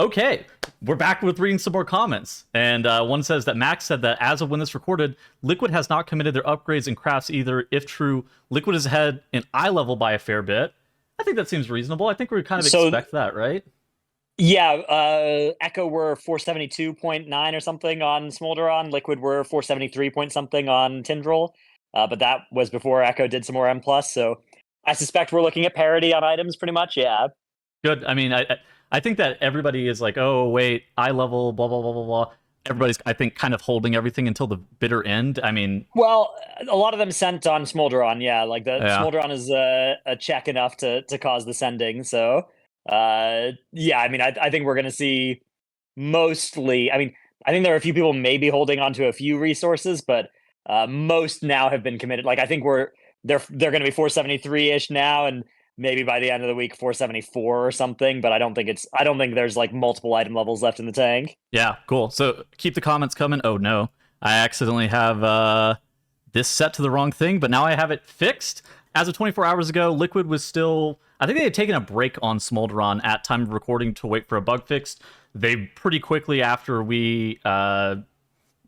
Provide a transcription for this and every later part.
Okay, we're back with reading some more comments. And one says that Max said that as of when this recorded, Liquid has not committed their upgrades and crafts either. If true, Liquid is ahead in eye level by a fair bit. I think that seems reasonable. I think we kind of expect that, right? Yeah, Echo were 472.9 or something on Smolderon. Liquid were 473 point something on Tindral. But that was before Echo did some more M+, so I suspect we're looking at parity on items pretty much, yeah. Good. I mean, I think that everybody is like, oh, wait, eye level, blah, blah, blah, blah, blah. Everybody's, I think, kind of holding everything until the bitter end. I mean... Well, a lot of them sent on Smolderon, yeah. Like, Smolderon is a check enough to cause the sending, so... yeah, I mean, I think we're going to see mostly... I mean, I think there are a few people maybe holding on to a few resources, but most now have been committed. Like, I think they're going to be 473-ish now, and maybe by the end of the week 474 or something, but I don't think there's like multiple item levels left in the tank. Yeah, cool. So keep the comments coming. Oh no, I accidentally have this set to the wrong thing, but now I have it fixed. As of 24 hours ago, Liquid was still... I think they had taken a break on Smolderon at time of recording to wait for a bug fix. They pretty quickly after we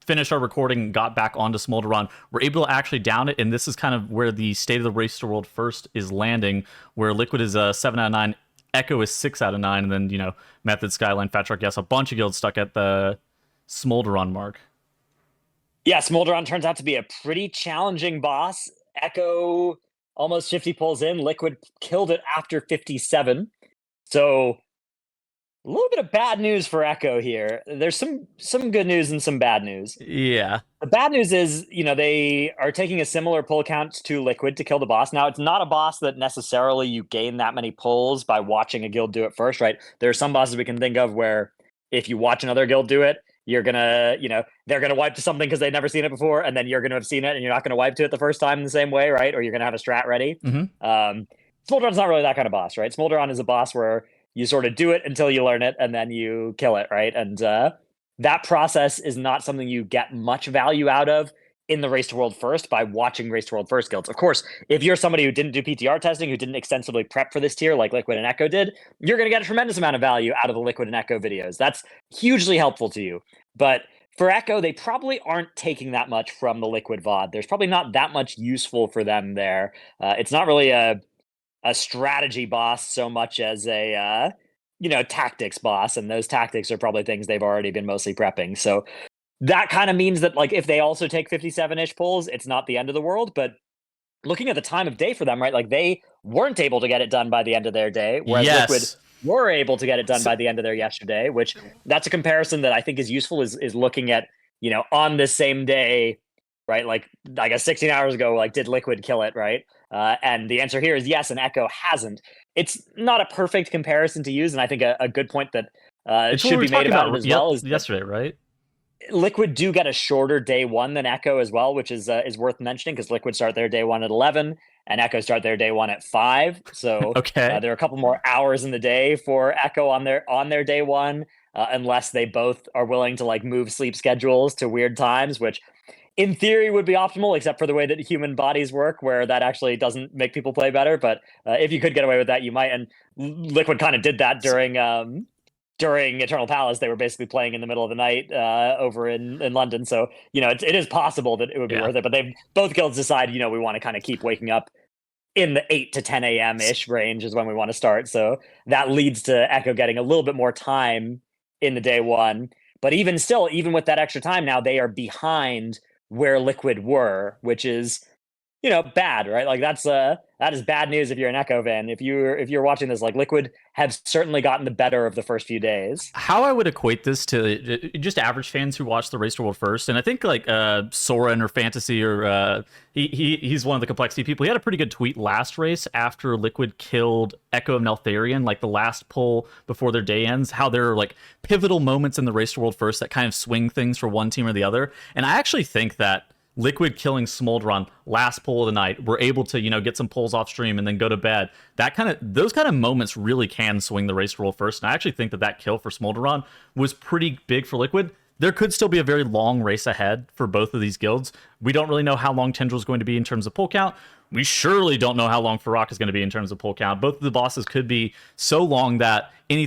finished our recording, got back onto Smolderon, were able to actually down it, and this is kind of where the State of the Race to World First is landing, where Liquid is 7 out of 9, Echo is 6 out of 9, and then, you know, Method, Skyline, Fat Shark, yes, a bunch of guilds stuck at the Smolderon mark. Yeah, Smolderon turns out to be a pretty challenging boss. Echo almost 50 pulls in, Liquid killed it after 57, so... a little bit of bad news for Echo here. There's some good news and some bad news. Yeah. The bad news is, you know, they are taking a similar pull count to Liquid to kill the boss. Now, it's not a boss that necessarily you gain that many pulls by watching a guild do it first, right? There are some bosses we can think of where if you watch another guild do it, you're gonna, you know, they're gonna wipe to something because they've never seen it before, and then you're gonna have seen it, and you're not gonna wipe to it the first time in the same way, right? Or you're gonna have a strat ready. Smolderon's not really that kind of boss, right? Smolderon is a boss where you sort of do it until you learn it, and then you kill it, right? And that process is not something you get much value out of in the Race to World First by watching Race to World First guilds. Of course, if you're somebody who didn't do PTR testing, who didn't extensively prep for this tier like Liquid and Echo did, you're going to get a tremendous amount of value out of the Liquid and Echo videos. That's hugely helpful to you. But for Echo, they probably aren't taking that much from the Liquid VOD. There's probably not that much useful for them there. It's not really a strategy boss so much as a you know, tactics boss, and those tactics are probably things they've already been mostly prepping. So that kind of means that, like, if they also take 57-ish pulls, it's not the end of the world. But looking at the time of day for them, right, like, they weren't able to get it done by the end of their day, whereas Liquid were able to get it done by the end of their yesterday, which that's a comparison that I think is useful, is looking at, you know, on this same day, right, like, I guess 16 hours ago, like, did Liquid kill it, right? And the answer here is yes, and Echo hasn't. It's not a perfect comparison to use, and I think a good point that should be made about it as well is yesterday, right? Liquid do get a shorter day one than Echo as well, which is worth mentioning because Liquid start their day one at 11 and Echo start their day one at 5. So okay. There are a couple more hours in the day for Echo on their day one, unless they both are willing to like move sleep schedules to weird times, which in theory would be optimal, except for the way that human bodies work, where that actually doesn't make people play better. But if you could get away with that, you might. And Liquid kind of did that during Eternal Palace. They were basically playing in the middle of the night over in London. So, you know, it is possible that it would be worth it. But both guilds decide, you know, we want to kind of keep waking up in the 8 to 10 a.m. ish range is when we want to start. So that leads to Echo getting a little bit more time in the day one. But even still, even with that extra time now, they are behind where Liquid were, which is, you know, bad, right? Like that is bad news if you're an Echo fan. If you're watching this, like, Liquid have certainly gotten the better of the first few days. How I would equate this to just average fans who watch the Race to World First, and I think like Soren or Fantasy or he's one of the complexity people. He had a pretty good tweet last race after Liquid killed Echo of Neltharion, like the last pull before their day ends. How there are like pivotal moments in the Race to World First that kind of swing things for one team or the other, and I actually think that Liquid killing Smolderon last pull of the night, we're able to, you know, get some pulls off stream and then go to bed. Those kind of moments really can swing the Race to World First. And I actually think that kill for Smolderon was pretty big for Liquid. There could still be a very long race ahead for both of these guilds. We don't really know how long Tindral is going to be in terms of pull count. We surely don't know how long Farrak is going to be in terms of pull count. Both of the bosses could be so long that any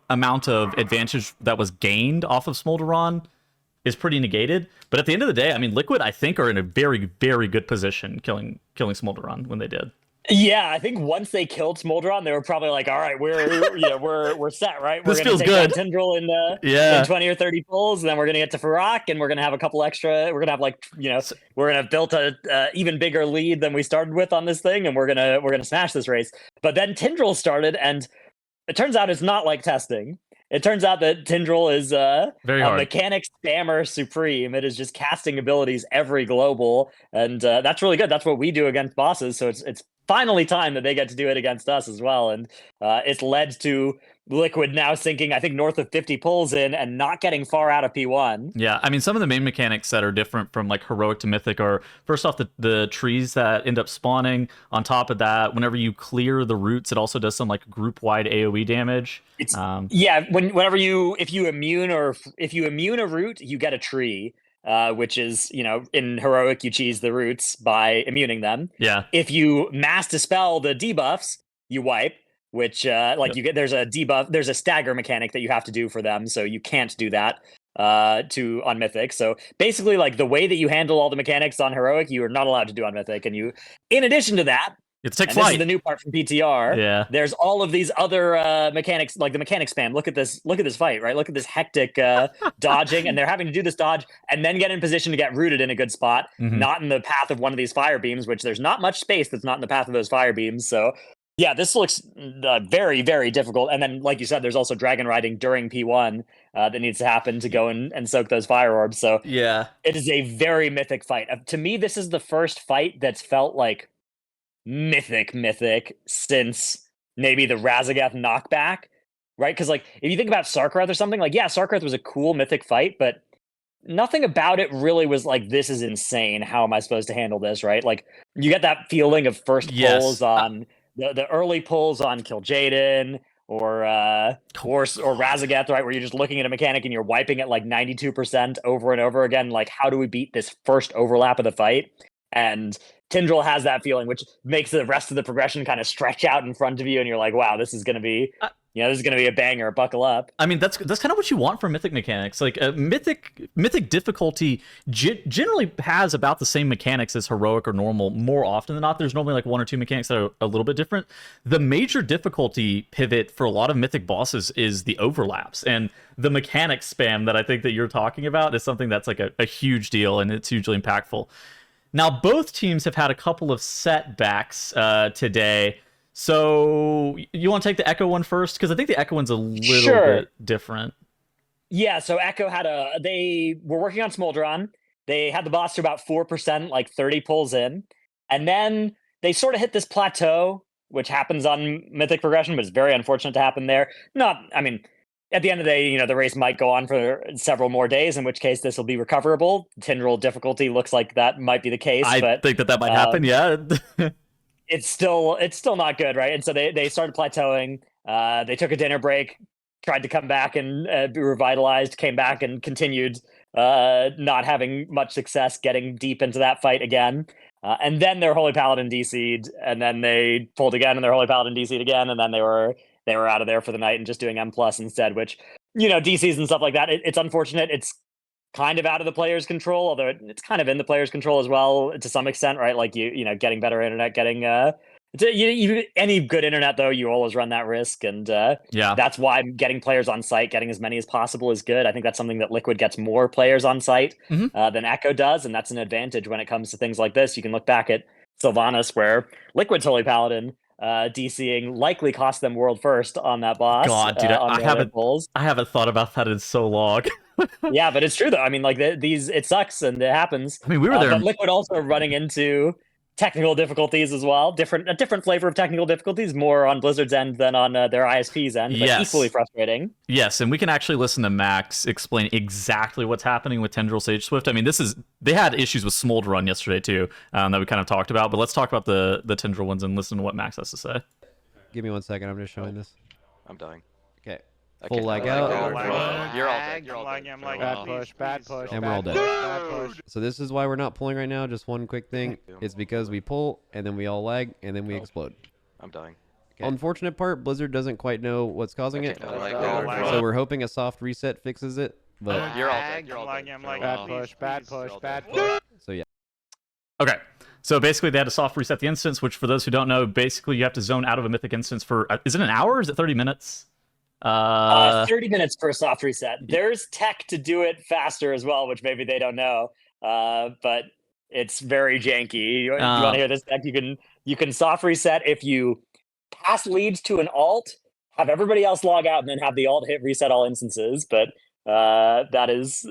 amount of advantage that was gained off of Smolderon is pretty negated. But at the end of the day, I mean, Liquid, I think, are in a very, very good position killing Smolderon when they did. Yeah, I think once they killed Smolderon, they were probably like, "All right, we're set, right? We're This gonna feels take good. down Tindral Yeah. in 20 or 30 pulls, and then we're gonna get to Farrak, and we're gonna have a couple extra. We're gonna have we're gonna have built a even bigger lead than we started with on this thing, and we're gonna smash this race." But then Tindral started, and it turns out it's not like testing. It turns out that Tindral is Very a hard. mechanic spammer supreme. It is just casting abilities every global, and that's really good. That's what we do against bosses. So it's finally time that they get to do it against us as well. And it's led to Liquid now sinking, I think, north of 50 pulls in and not getting far out of P1. Yeah, I mean, some of the main mechanics that are different from like heroic to mythic are, first off, the trees that end up spawning. On top of that, whenever you clear the roots, it also does some like group wide AoE damage. It's whenever if you immune a root, you get a tree. Which is, in heroic, you cheese the roots by immuning them. Yeah. If you mass dispel the debuffs, you wipe, which you get, there's a debuff, there's a stagger mechanic that you have to do for them, so you can't do that on Mythic. So basically, like, the way that you handle all the mechanics on heroic, you are not allowed to do on Mythic. And in addition to that, it's take and flight. This is the new part from PTR. Yeah. There's all of these other mechanics, like the mechanic spam. Look at this fight, right? Look at this hectic dodging, and they're having to do this dodge and then get in position to get rooted in a good spot, not in the path of one of these fire beams, which there's not much space that's not in the path of those fire beams. So yeah, this looks very, very difficult. And then, like you said, there's also dragon riding during P1 that needs to happen to go and soak those fire orbs. So yeah, it is a very mythic fight. To me, this is the first fight that's felt like mythic since maybe the Razagath knockback, right? Because like if you think about Sarkareth or something, like, yeah, Sarkareth was a cool mythic fight, but nothing about it really was like, this is insane, how am I supposed to handle this, right? Like, you get that feeling of first pulls on the early pulls on Kil'jaeden or Razagath, right, where you're just looking at a mechanic and you're wiping it like 92% over and over again. Like, how do we beat this first overlap of the fight? And Tindral has that feeling, which makes the rest of the progression kind of stretch out in front of you, and you're like, "Wow, this is going to be, this is going to be a banger. Buckle up." I mean, that's kind of what you want from mythic mechanics. Like mythic difficulty generally has about the same mechanics as heroic or normal. More often than not, there's normally like one or two mechanics that are a little bit different. The major difficulty pivot for a lot of mythic bosses is the overlaps, and the mechanic spam that I think that you're talking about is something that's like a huge deal, and it's hugely impactful. Now, both teams have had a couple of setbacks today. So you want to take the Echo one first? Because I think the Echo one's a little bit different. Yeah, so Echo they were working on Smolderon. They had the boss to about 4%, like 30 pulls in. And then they sort of hit this plateau, which happens on Mythic progression, but it's very unfortunate to happen there. At the end of the day, the race might go on for several more days, in which case this will be recoverable. Tindral difficulty looks like that might be the case. I think that might happen, yeah. It's still not good, right? And so they started plateauing. They took a dinner break, tried to come back and be revitalized, came back and continued not having much success getting deep into that fight again. And then their Holy Paladin DC'd, and then they pulled again, and their Holy Paladin DC'd again, and then they were out of there for the night and just doing M+ instead, which, DCs and stuff like that, it's unfortunate. It's kind of out of the player's control, although it's kind of in the player's control as well to some extent, right? Like, getting better internet, getting any good internet, though, you always run that risk. And that's why getting players on site, getting as many as possible is good. I think that's something that Liquid gets more players on site than Echo does, and that's an advantage when it comes to things like this. You can look back at Sylvanas, where Liquid's Holy Paladin DCing likely cost them world first on that boss. God, dude, I haven't thought about that in so long. Yeah, but it's true though. I mean, like, it sucks and it happens. I mean, we were there. But Liquid also running into technical difficulties as well. A different flavor of technical difficulties, more on Blizzard's end than on their ISP's end, but equally frustrating. Yes, and we can actually listen to Max explain exactly what's happening with Tindral Sage Swift. I mean, they had issues with Smolderon yesterday too, that we kind of talked about, but let's talk about the Tindral ones and listen to what Max has to say. Give me 1 second, I'm just showing this. I'm dying. Okay. Full lag out. You're all dead. You're all dead. Bad push. And we're all dead. So this is why we're not pulling right now. Just one quick thing. It's because we pull, and then we all lag, and then we explode. I'm dying. Unfortunate part, Blizzard doesn't quite know what's causing it. So we're hoping a soft reset fixes it. But You're all dead. You're all dead. Bad push. so yeah. Okay. So basically, they had to soft reset the instance, which for those who don't know, basically you have to zone out of a mythic instance for, is it an hour or is it 30 minutes? 30 minutes for a soft reset. There's tech to do it faster as well, which maybe they don't know. But it's very janky. You want to hear this tech? You can soft reset if you pass leads to an alt, have everybody else log out, and then have the alt hit reset all instances. But that is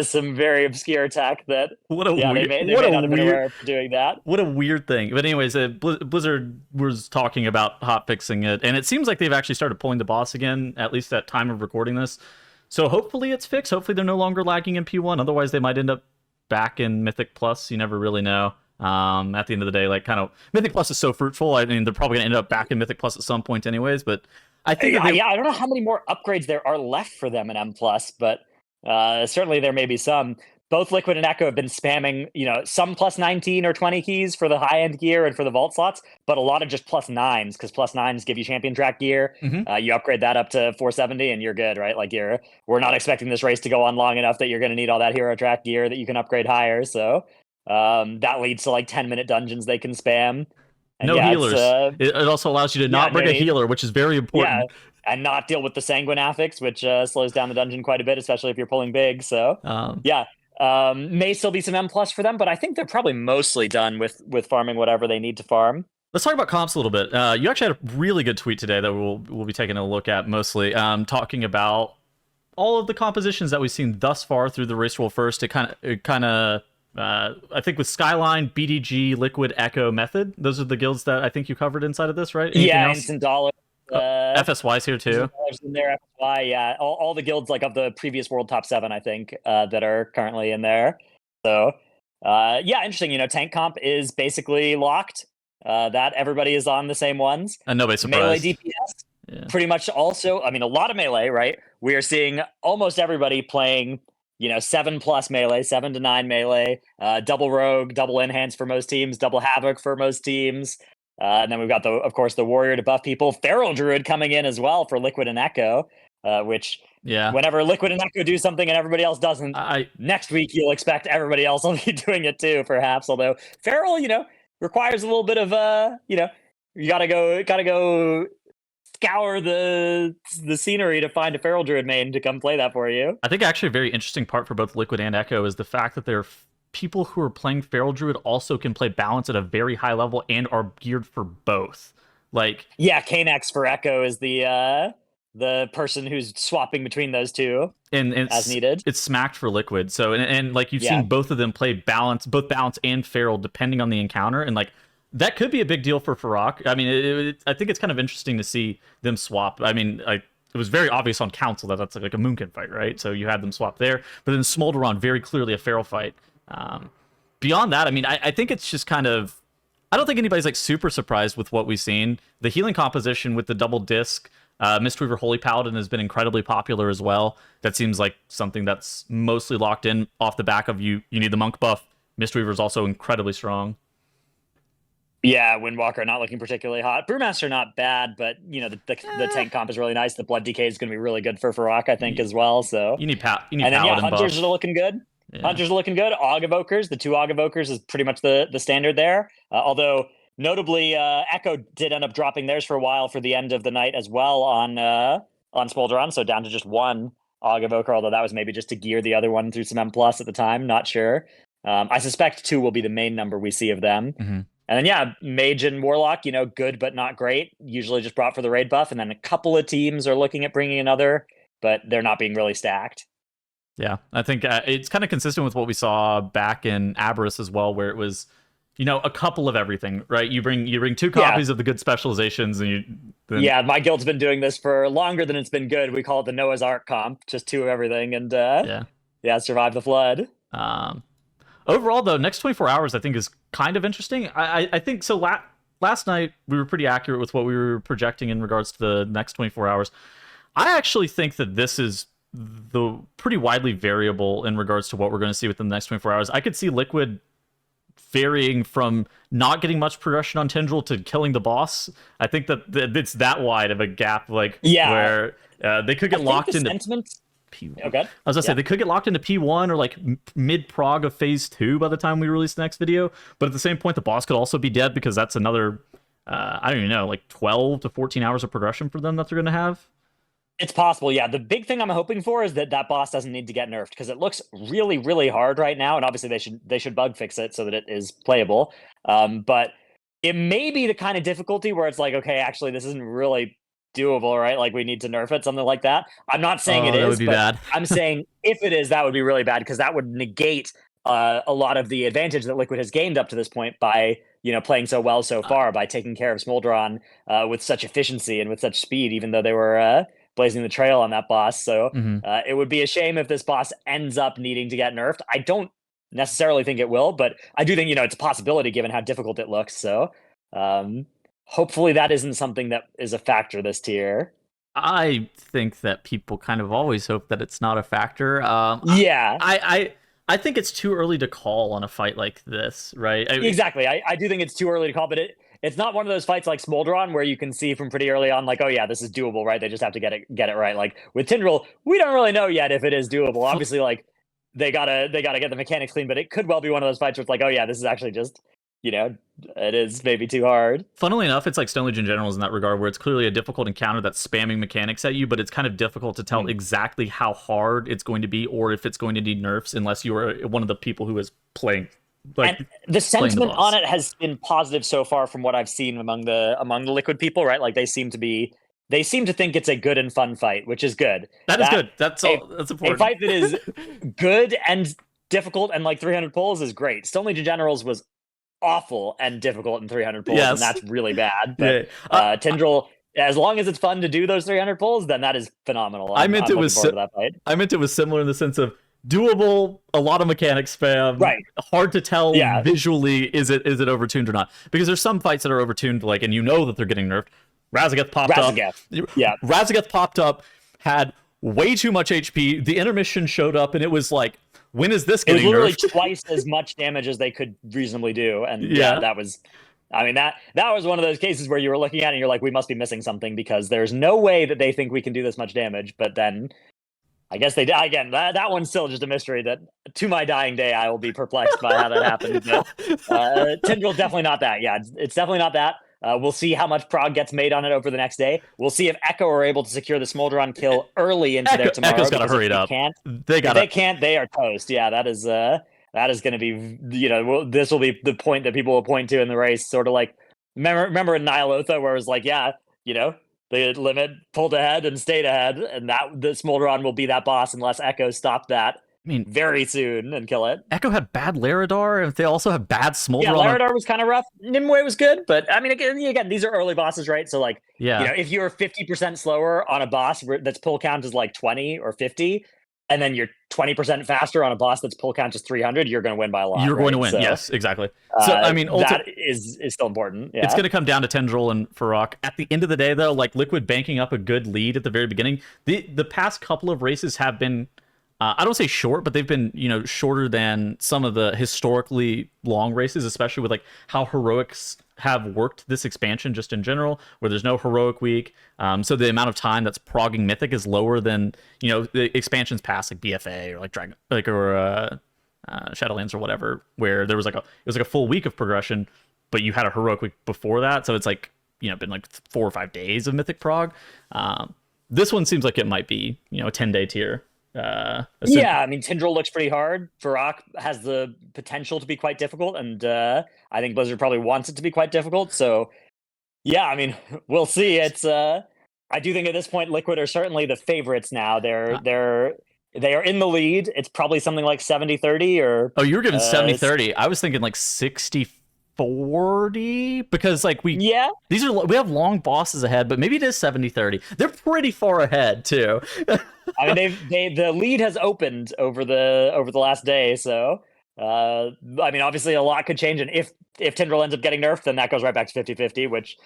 some very obscure tech that they may not have been aware of doing that. What a weird thing. But anyways, Blizzard was talking about hot fixing it, and it seems like they've actually started pulling the boss again, at least at time of recording this. So hopefully it's fixed. Hopefully they're no longer lagging in P1. Otherwise they might end up back in Mythic Plus. You never really know. At the end of the day, like kind of Mythic Plus is so fruitful. I mean, they're probably gonna end up back in Mythic Plus at some point anyways, but I think I don't know how many more upgrades there are left for them in M+, but certainly there may be some. Both Liquid and Echo have been spamming, some plus 19 or 20 keys for the high-end gear and for the vault slots, but a lot of just plus 9s, because plus 9s give you champion track gear. Mm-hmm. You upgrade that up to 470 and you're good, right? Like we're not expecting this race to go on long enough that you're going to need all that hero track gear that you can upgrade higher, so that leads to like 10-minute dungeons they can spam. And no healers. It also allows you to not bring a healer, which is very important. Yeah, and not deal with the sanguine affix, which slows down the dungeon quite a bit, especially if you're pulling big. So, may still be some M+ for them, but I think they're probably mostly done with farming whatever they need to farm. Let's talk about comps a little bit. You actually had a really good tweet today that we'll be taking a look at mostly, talking about all of the compositions that we've seen thus far through the Race World First. It kind of I think with Skyline, BDG, Liquid, Echo, Method, those are the guilds that I think you covered inside of this, right? Anything else? Instant dollar. FSY's here too. In there, FSY, yeah. All the guilds like of the previous World Top 7, I think, that are currently in there. So, interesting. Tank comp is basically locked. That everybody is on the same ones. And nobody's surprised. Melee DPS, pretty much also. I mean, a lot of melee, right? We are seeing almost everybody playing 7+ melee, 7 to 9 melee, double rogue, double enhance for most teams, double havoc for most teams. And then we've got of course the warrior to buff people, feral druid coming in as well for Liquid and Echo, which whenever Liquid and Echo do something and everybody else doesn't, next week you'll expect everybody else will be doing it too, perhaps. Although feral, requires a little bit of you gotta go scour the scenery to find a feral druid main to come play that for you. I think actually a very interesting part for both Liquid and Echo is the fact that there are people who are playing feral druid also can play balance at a very high level and are geared for both. Kanex for Echo is the person who's swapping between those two and as needed. It's smacked for Liquid. So and like you've seen both of them play both balance and feral depending on the encounter, and like that could be a big deal for Farrakh. I mean, I think it's kind of interesting to see them swap. I mean, it was very obvious on Council that that's like a Moonkin fight, right? So you had them swap there. But then Smolderon, very clearly a feral fight. Beyond that, I mean, I think it's just kind of... I don't think anybody's like super surprised with what we've seen. The healing composition with the double disc, Mistweaver Holy Paladin has been incredibly popular as well. That seems like something that's mostly locked in off the back of you need the monk buff. Mistweaver is also incredibly strong. Yeah, Windwalker not looking particularly hot. Brewmaster not bad, but the tank comp is really nice. The Blood Decay is going to be really good for Farrakh, I think, as well. So you need and then Hunters are looking good. Yeah. Hunters are looking good. Og Evokers, the 2 Og Evokers is pretty much the standard there. Although notably, Echo did end up dropping theirs for a while for the end of the night as well on Smolderon, so down to just 1 Og Evoker. Although that was maybe just to gear the other one through some M+ at the time. Not sure. I suspect 2 will be the main number we see of them. Mm-hmm. And then, Mage and Warlock, good but not great. Usually just brought for the raid buff. And then a couple of teams are looking at bringing another, but they're not being really stacked. Yeah, I think it's kind of consistent with what we saw back in Aberrus as well, where it was, a couple of everything, right? You bring 2 copies of the good specializations, and my guild's been doing this for longer than it's been good. We call it the Noah's Ark comp, just 2 of everything, and survive the flood. Overall, though, next 24 hours I think is kind of interesting. I think so. Last night we were pretty accurate with what we were projecting in regards to the next 24 hours. I actually think that this is pretty widely variable in regards to what we're going to see within the next 24 hours. I could see Liquid varying from not getting much progression on Tindral to killing the boss. I think that it's that wide of a gap, like where they could get locked into P1. Okay. I was gonna say they could get locked into P1 or like mid prog of phase 2 by the time we release the next video. But at the same point, the boss could also be dead because that's another I don't even know, like 12 to 14 hours of progression for them that they're gonna have. It's possible, yeah. The big thing I'm hoping for is that boss doesn't need to get nerfed, because it looks really, really hard right now, and obviously they should bug fix it so that it is playable. But it may be the kind of difficulty where it's like, okay, actually this isn't really doable, right? Like we need to nerf it, something like that. I'm not saying it is, that would be bad. I'm saying if it is, that would be really bad, because that would negate a lot of the advantage that Liquid has gained up to this point by playing so well so far, by taking care of Smolderon with such efficiency and with such speed, even though they were blazing the trail on that boss. So it would be a shame if this boss ends up needing to get nerfed. I don't necessarily think it will, but I do think it's a possibility given how difficult it looks. So hopefully that isn't something that is a factor this tier. I think that people kind of always hope that it's not a factor. I think it's too early to call on a fight like this, right? Exactly. I do think it's too early to call, but it's not one of those fights like Smolderon where you can see from pretty early on, like, oh yeah, this is doable, right? They just have to get it right. Like with Tindral, we don't really know yet if it is doable. Obviously, like they gotta get the mechanics clean, but it could well be one of those fights where it's like, oh yeah, this is actually just it is maybe too hard. Funnily enough, it's like Stone Legion Generals in that regard, where it's clearly a difficult encounter that's spamming mechanics at you, but it's kind of difficult to tell exactly how hard it's going to be or if it's going to need nerfs unless you are one of the people who is playing. Like, and the sentiment on it has been positive so far from what I've seen among the Liquid people, right? Like they seem to think it's a good and fun fight, which is good. That is good. That's important. A fight that is good and difficult and like 300 pulls is great. Stone Legion Generals was awful and difficult in 300 pulls, and that's really bad. But Tindral, as long as it's fun to do those 300 pulls, then that is phenomenal. I meant it was similar in the sense of doable, a lot of mechanic spam, right? Hard to tell visually is it overtuned or not, because there's some fights that are overtuned, like, and that they're getting nerfed. Razageth popped up, had way too much HP. The intermission showed up, and it was like, when is this getting nerfed? It was literally twice as much damage as they could reasonably do, and that was. I mean, that was one of those cases where you were looking at it and you're like, we must be missing something, because there's no way that they think we can do this much damage. But then I guess they did. Again, that one's still just a mystery that to my dying day, I will be perplexed by how that happened. But Tindral's definitely not that. Yeah, it's definitely not that. We'll see how much prog gets made on it over the next day. We'll see if Echo are able to secure the Smolderon kill early into their tomorrow. Echo's got to hurry it up. If they can't, they are toast. Yeah, that is going to be, this will be the point that people will point to in the race. Sort of like, remember in Nyalotha where it was like, the limit pulled ahead and stayed ahead, and that the Smolderon will be that boss unless Echo stop that. I mean, very soon and kill it. Echo had bad Laradar, and they also have bad Smolderon. Yeah, Laradar was kind of rough. Nimue was good, but I mean, again, these are early bosses, right? So like, if you're 50% slower on a boss that's pull count is like 20 or 50, and then you're 20% faster on a boss that's pull count just 300, you're going to win by a lot. You're going to win, so, yes, exactly. So I mean, that is still important. Yeah. It's going to come down to Tindral and Farok. At the end of the day, though, like Liquid banking up a good lead at the very beginning. The past couple of races have been. I don't say short, but they've been, shorter than some of the historically long races, especially with like how heroics have worked this expansion just in general, where there's no heroic week. So the amount of time that's progging Mythic is lower than, the expansions past, like BFA or like Dragon, or Shadowlands or whatever, where there was it was like a full week of progression, but you had a heroic week before that. So it's like, been like 4 or 5 days of Mythic prog. This one seems like it might be, a 10-day tier. I mean, Tindral looks pretty hard. Farok has the potential to be quite difficult, and I think Blizzard probably wants it to be quite difficult. So, I mean, we'll see. It's I do think at this point, Liquid are certainly the favorites now. They are in the lead. It's probably something like 70-30 or. Oh, you were giving 70-30. I was thinking like 60-40 because like we have long bosses ahead, but maybe it is 70-30. They're pretty far ahead too. I mean, the lead has opened over the last day, so I mean, obviously a lot could change, and if Tindral ends up getting nerfed, then that goes right back to 50-50, which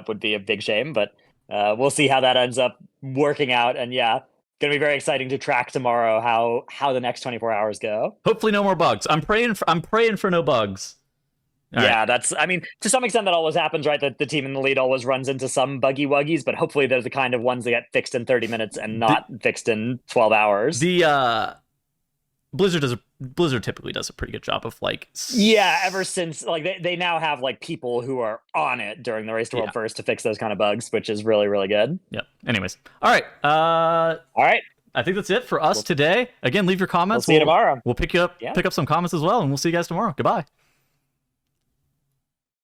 would be a big shame. But we'll see how that ends up working out, and gonna be very exciting to track tomorrow how the next 24 hours go. Hopefully, no more bugs. I'm praying for no bugs. All Yeah, right. that's. I mean, to some extent, that always happens, right? That the team in the lead always runs into some buggy wuggies, but hopefully they're the kind of ones that get fixed in 30 minutes and not fixed in 12 hours. The Blizzard typically does a pretty good job of like. Yeah, ever since like they now have like people who are on it during the Race to World First to fix those kind of bugs, which is really, really good. Yep. Anyways, all right. All right. I think that's it for us today. Again, leave your comments. We'll see you tomorrow. We'll pick up some comments as well, and we'll see you guys tomorrow. Goodbye.